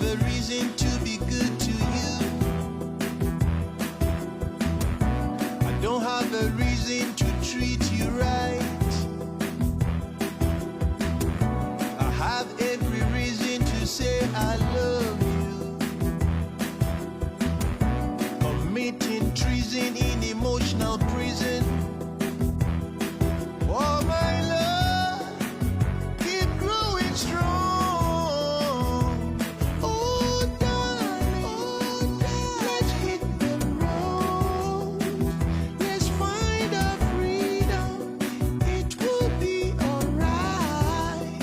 a reason to be good to you. I don't have a reason to treat you right. I have every reason to say I love you. Committing treason in emotional prison. Oh my love, keep growing strong. Oh darling, let's hit the road. Let's find our freedom. It will be alright.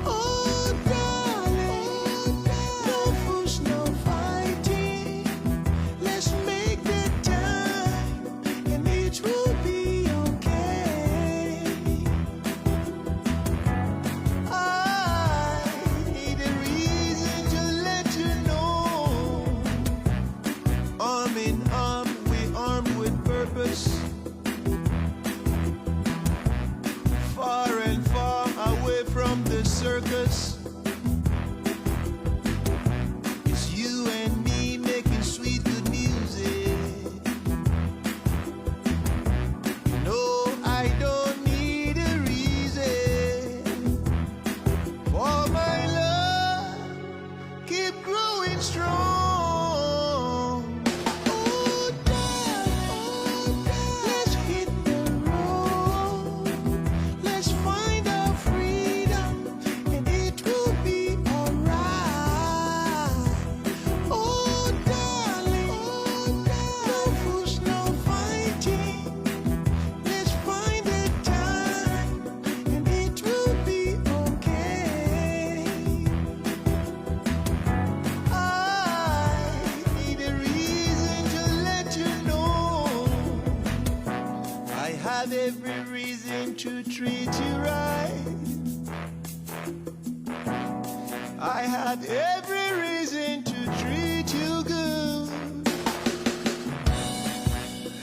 Oh darling, no fuss, no fighting. Let's make the time, and it will be okay. I need a reason to let you know. Arm in arm, we armed with purpose. Far and far away from the circus. It's you and me making sweet good music. No, I don't need a reason for my love. Keep growing strong. Oh darling, let's hit the road. Let's find our freedom, and it will be alright. Oh darling, no fuss, no fighting. Let's find the time, and it will be okay. I need a reason to let you know. I have every reason to treat you right. I have every reason to treat you good.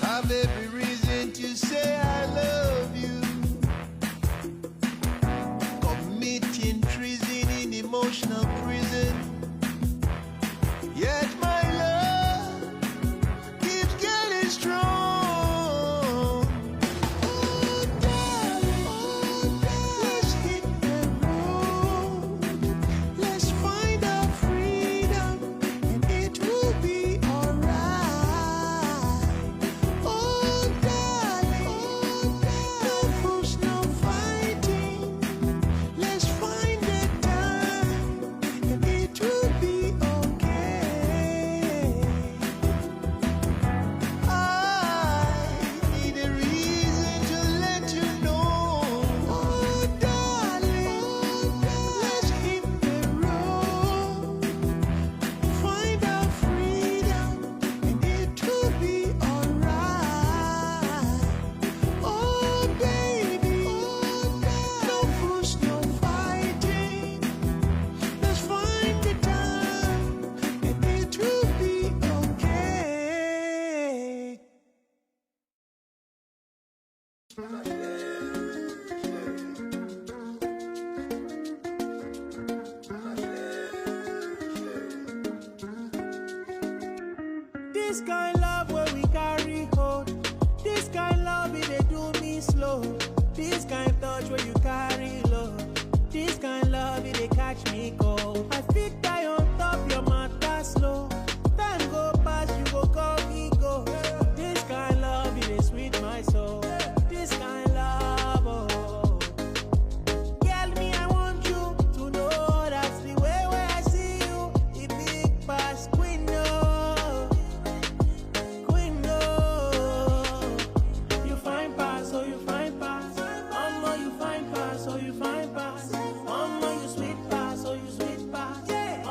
Have every reason to say I love you. Committing treason in emotional prison. Yet my love keeps getting strong. Oh darling, let's hit the road. Let's find our freedom, and it will be alright. Oh darling, no fuss, no fighting. Let's find the time, and it will be okay. I need a reason to let you know. Oh darling, let's hit the road. Find our freedom, and it will be alright. Oh baby, no fuss, no fighting. Let's find the time, and it will be okay. This kind love where we carry hold. This kind love it dey do me slow. This kind touch where you carry low. This kind love it dey catch me cold. I fit die on top your matter slow. Time go pass, you go call me go. This kind love it dey sweet my soul. This kind love, oh. Girl, me I want you to know that's the way where I see you. It big pass window. You find pass, oh you find pass. Mama, you find pass, oh you find pass. Mama, you sweet pass, oh you sweet pass. Yeah.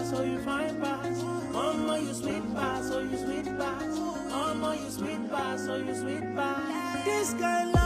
pass, oh you fine pass. Mama, you sweet pass, oh you sweet pass. Mama, you sweet pass, oh you sweet pass. This kind of